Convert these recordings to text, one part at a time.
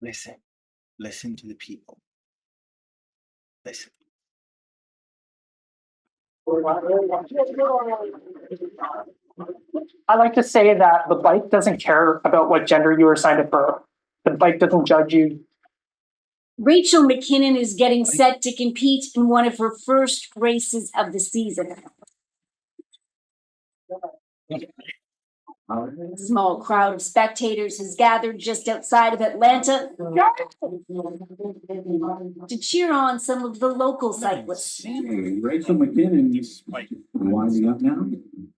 Listen. Listen to the people. Listen. I like to say that the bike doesn't care about what gender you were assigned at birth. The bike doesn't judge you. Rachel McKinnon is getting set to compete in one of her first races of the season. A small crowd of spectators has gathered just outside of Atlanta to cheer on some of the local cyclists. Rachel McKinnon is winding up now.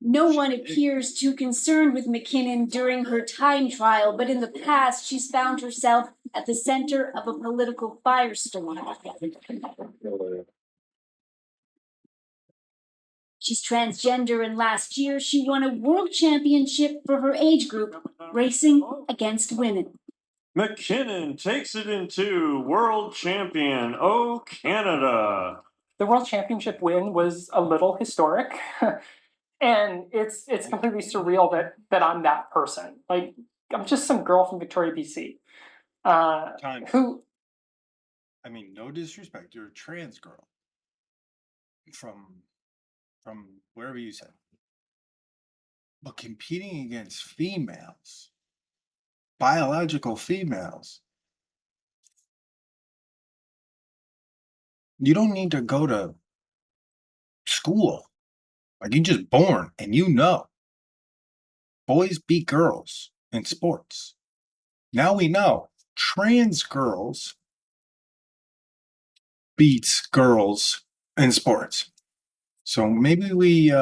No one appears too concerned with McKinnon during her time trial, but in the past, she's found herself at the center of a political firestorm. She's transgender, and last year she won a world championship for her age group, racing against women. McKinnon takes it into world champion, oh Canada. The world championship win was a little historic. And it's completely surreal that I'm that person. Like, I'm just some girl from Victoria, BC. Who I mean, no disrespect. You're a trans girl. From wherever you said. But competing against females, biological females, you don't need to go to school. Like, you're just born and you know. Boys beat girls in sports. Now we know trans girls beats girls in sports. So maybe we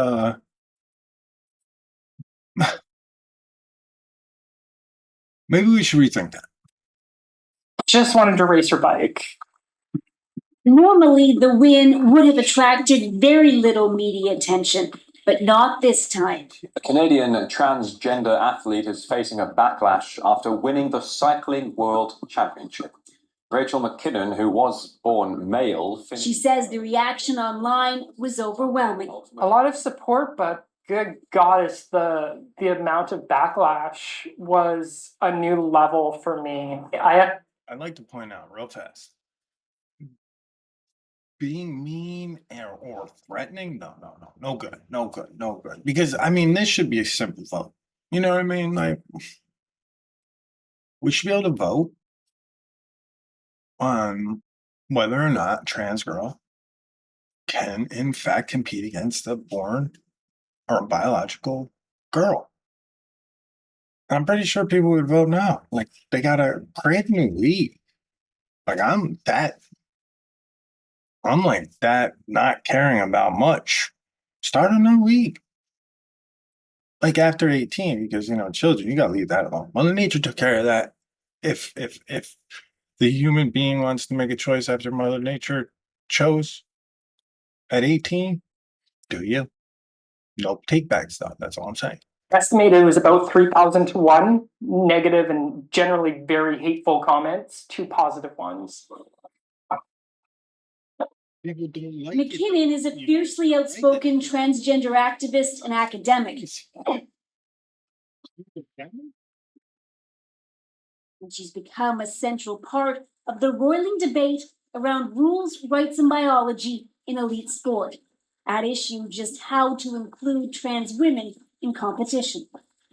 maybe we should rethink that. just wanted to race her bike. Normally, the win would have attracted very little media attention, but not this time. A Canadian transgender athlete is facing a backlash after winning the Cycling World Championship. Rachel McKinnon, who was born male, She says the reaction online was overwhelming. A lot of support, but good goddess, the amount of backlash was a new level for me. I'd like to point out real fast. Being mean or threatening, no good. Because I mean, this should be a simple vote. You know what I mean? Like, we should be able to vote on whether or not a trans girl can in fact compete against a born or biological girl. And I'm pretty sure people would vote no. Like, they gotta create a new league. Like, I'm like that, not caring about much. Start a new league. Like, after 18, because, children, you gotta leave that alone. Mother Nature took care of that. If the human being wants to make a choice after Mother Nature chose at 18, do you? No take back stuff. That's all I'm saying. Estimated it was about 3,000 to 1 negative and generally very hateful comments, 2 positive ones. People don't like McKinnon is a fiercely outspoken transgender activist and academic. And she's become a central part of the roiling debate around rules, rights, and biology in elite sport. At issue just how to include trans women in competition.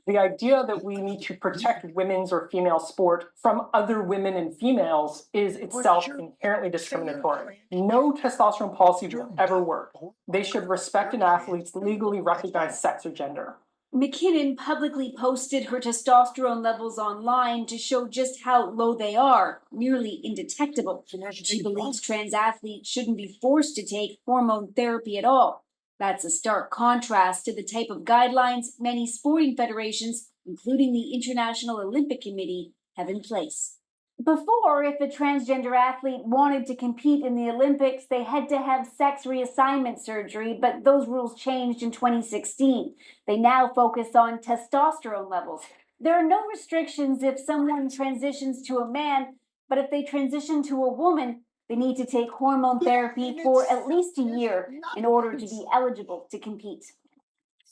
The idea that we need to protect women's or female sport from other women and females is itself inherently discriminatory. No testosterone policy will ever work. They should respect an athlete's legally recognized sex or gender. McKinnon publicly posted her testosterone levels online to show just how low they are, nearly indetectable. She believes trans athletes shouldn't be forced to take hormone therapy at all. That's a stark contrast to the type of guidelines many sporting federations, including the International Olympic Committee, have in place. Before, if a transgender athlete wanted to compete in the Olympics, they had to have sex reassignment surgery, but those rules changed in 2016. They now focus on testosterone levels. There are no restrictions if someone transitions to a man, but if they transition to a woman, they need to take hormone therapy for at least a year in order to be eligible to compete.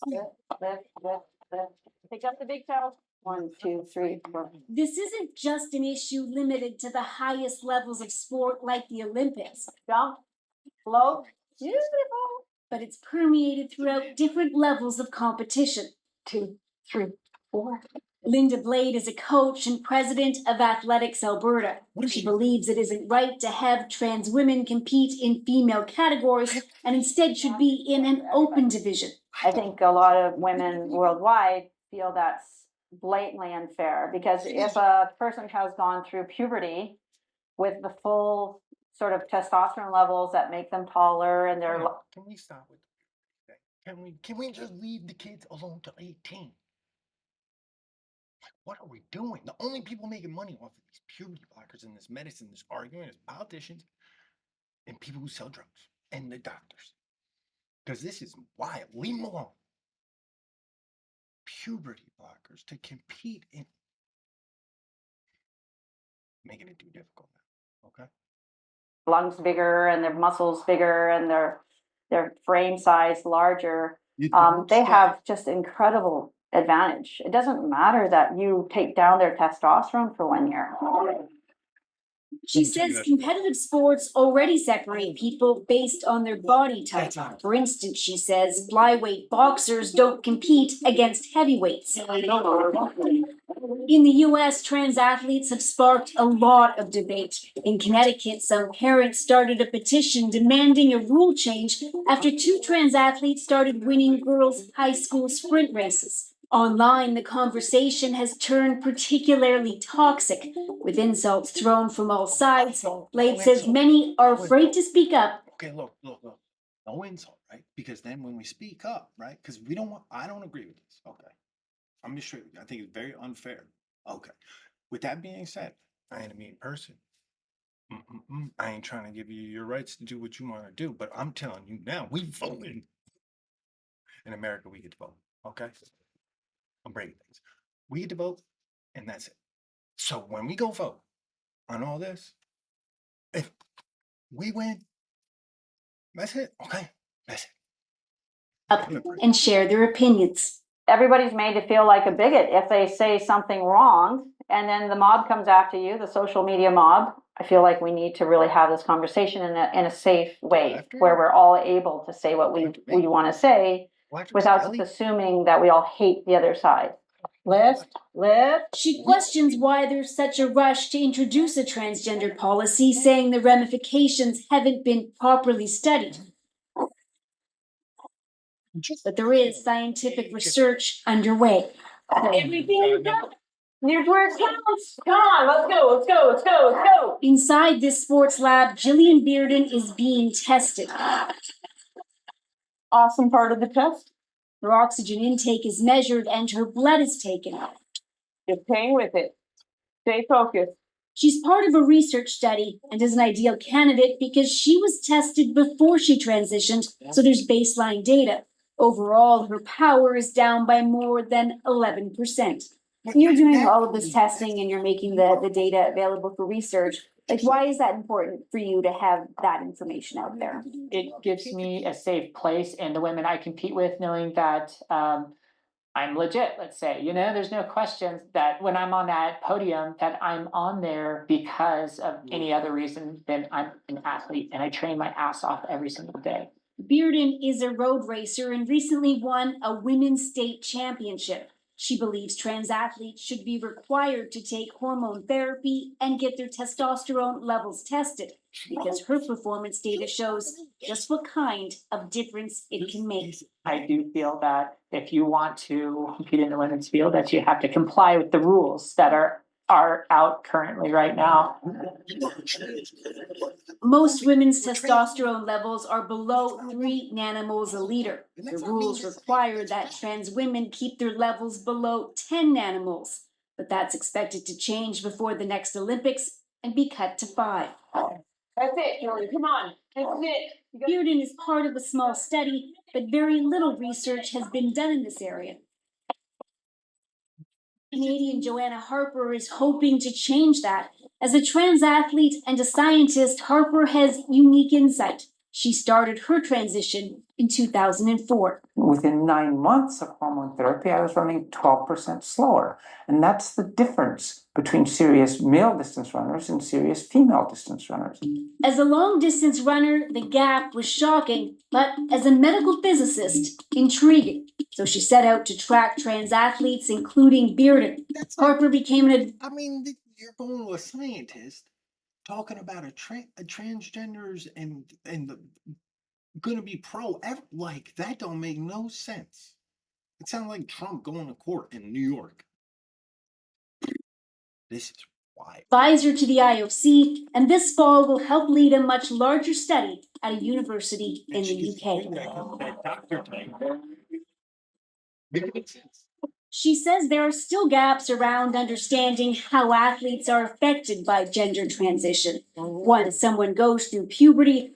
Pick up the big toe. 1, 2, 3, 4. This isn't just an issue limited to the highest levels of sport like the Olympics. Jump, float, beautiful. But it's permeated throughout different levels of competition. 2, 3, 4. Linda Blade is a coach and president of Athletics Alberta. She believes it isn't right to have trans women compete in female categories and instead should be in an open division. I think a lot of women worldwide feel that's blatantly unfair because if a person has gone through puberty with the full sort of testosterone levels that make them taller and they're Can we stop with the thing? Can we just leave the kids alone till 18? Like, what are we doing? The only people making money off of these puberty blockers and this medicine, this arguing, is politicians and people who sell drugs and the doctors. Because this is wild. Leave them alone. Puberty blockers to compete in making it too difficult now. Okay. lungs bigger and their muscles bigger and their frame size larger. They have just incredible advantage. It doesn't matter that you take down their testosterone for 1 year. She says competitive sports already separate people based on their body type. For instance, she says flyweight boxers don't compete against heavyweights. In the US, trans athletes have sparked a lot of debate. In Connecticut, some parents started a petition demanding a rule change after 2 trans athletes started winning girls' high school sprint races. Online, the conversation has turned particularly toxic, with insults thrown from all sides. Blade says many are afraid to speak up. Okay, look. No insult, right? Because then when we speak up, right? Because I don't agree with this. Okay. I'm just sure. I think it's very unfair. Okay. With that being said, I ain't a mean person. I ain't trying to give you your rights to do what you want to do, but I'm telling you now, we voting. In America, we get to vote. Okay. I'm breaking things. We get to vote, and that's it. So when we go vote on all this, if we win, that's it. Okay, that's it. Up and share their opinions. Everybody's made to feel like a bigot if they say something wrong, and then the mob comes after you, the social media mob. I feel like we need to really have this conversation in a safe way where we're all able to say what we want to say without assuming that we all hate the other side. Lift. She questions why there's such a rush to introduce a transgender policy, saying the ramifications haven't been properly studied. But there is scientific research underway. Everything counts. Here's where it counts. Come on, let's go. Inside this sports lab, Jillian Bearden is being tested. Awesome part of the test. Her oxygen intake is measured and her blood is taken. You're paying with it. Stay focused. She's part of a research study and is an ideal candidate because she was tested before she transitioned, so there's baseline data. Overall, her power is down by more than 11%. You're doing all of this testing and you're making the data available for research. Like, why is that important for you to have that information out there? It gives me a safe place and the women I compete with knowing that I'm legit, let's say, there's no questions that when I'm on that podium that I'm on there because of any other reason than I'm an athlete and I train my ass off every single day. Bearden is a road racer and recently won a women's state championship. She believes trans athletes should be required to take hormone therapy and get their testosterone levels tested because her performance data shows just what kind of difference it can make. I do feel that if you want to compete in the women's field, that you have to comply with the rules that are out currently right now. Most women's testosterone levels are below 3 nanomoles a liter. The rules require that trans women keep their levels below 10 nanomoles, but that's expected to change before the next Olympics and be cut to 5. That's it, Julie. Come on. That's it. Bearden is part of a small study, but very little research has been done in this area. Canadian Joanna Harper is hoping to change that. As a trans athlete and a scientist, Harper has unique insight. She started her transition in 2004. Within 9 months of hormone therapy, I was running 12% slower. And that's the difference between serious male distance runners and serious female distance runners. As a long distance runner, the gap was shocking, but as a medical physicist, intriguing. So she set out to track trans athletes, including Bearden. Harper became an You're going to a scientist talking about a transgenders and the gonna be like that don't make no sense. It sounds like Trump going to court in New York. This is wild. advisor to the IOC, and this fall will help lead a much larger study at a university in the UK. She says there are still gaps around understanding how athletes are affected by gender transition. Once someone goes through puberty,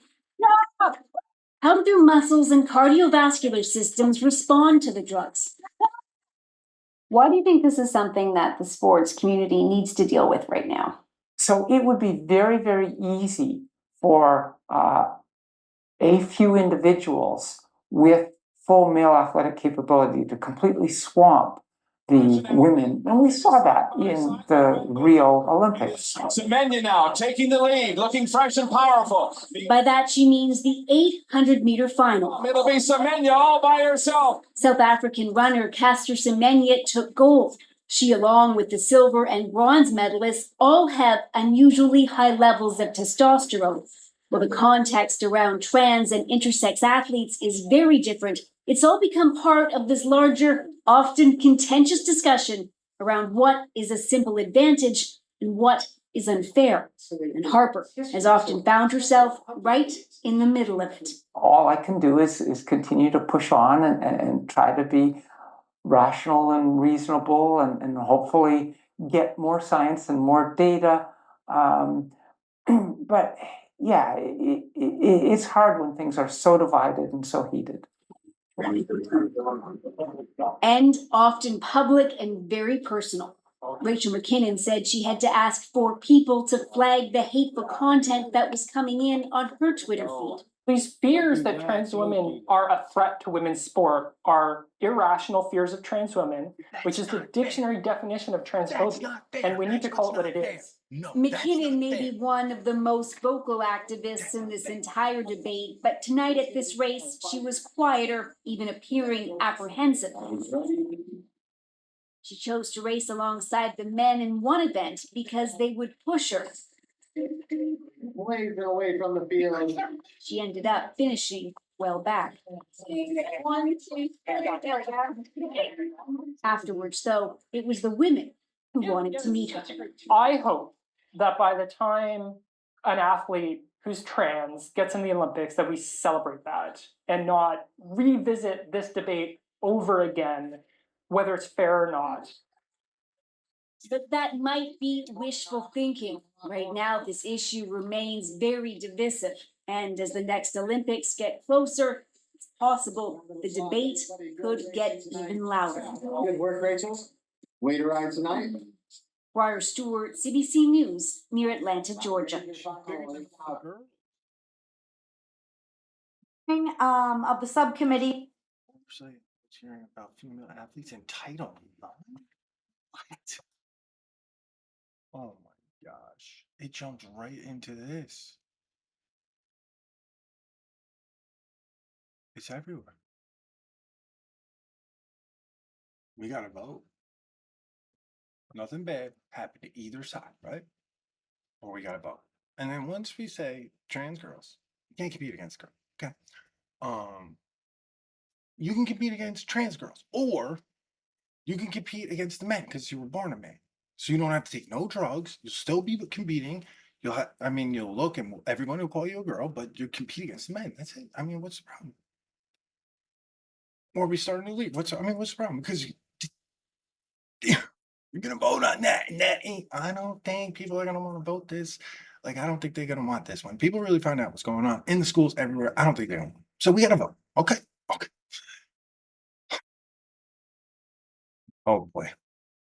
how do their muscles and cardiovascular systems respond to the drugs? Why do you think this is something that the sports community needs to deal with right now? So it would be very, very easy for a few individuals with full male athletic capability to completely swamp the women. And we saw that in the Rio Olympics. Semenya now taking the lead, looking fresh and powerful. By that, she means the 800-meter final. It'll be Semenya all by herself. South African runner Caster Semenya took gold. She, along with the silver and bronze medalists, all have unusually high levels of testosterone. While the context around trans and intersex athletes is very different, it's all become part of this larger, often contentious discussion around what is a simple advantage and what is unfair. And Harper has often found herself right in the middle of it. All I can do is continue to push on and try to be rational and reasonable and hopefully get more science and more data. But yeah, it's hard when things are so divided and so heated. And often public and very personal. Rachel McKinnon said she had to ask for people to flag the hateful content that was coming in on her Twitter feed. These fears that trans women are a threat to women's sport are irrational fears of trans women, which is the dictionary definition of transphobia, and we need to call it what it is. McKinnon may be one of the most vocal activists in this entire debate, but tonight at this race, she was quieter, even appearing apprehensive. She chose to race alongside the men in one event because they would push her. Away from the field. She ended up finishing well back. Afterwards, though, it was the women who wanted to meet her. I hope that by the time an athlete who's trans gets in the Olympics, that we celebrate that and not revisit this debate over again, whether it's fair or not. But that might be wishful thinking. Right now, this issue remains very divisive. And as the next Olympics get closer, it's possible the debate could get even louder. Good work, Rachel. Way to ride tonight. Briar Stewart, CBC News, near Atlanta, Georgia. Of the subcommittee. Hearing about female athletes entitlement. What? Oh my gosh. It jumped right into this. It's everywhere. We gotta vote. Nothing bad happened to either side, right? Or we gotta vote. And then once we say trans girls, you can't compete against girls. Okay. You can compete against trans girls, or you can compete against the men because you were born a man. So you don't have to take no drugs. You'll still be competing. You'll look and everyone will call you a girl, but you compete against the men. That's it. I mean, what's the problem? Or we start a new league. What's the problem? Because you're gonna vote on that, and that ain't. I don't think people are gonna want to vote this. Like, I don't think they're gonna want this. When people really find out what's going on in the schools everywhere, I don't think they're gonna. So we gotta vote. Okay. Oh boy.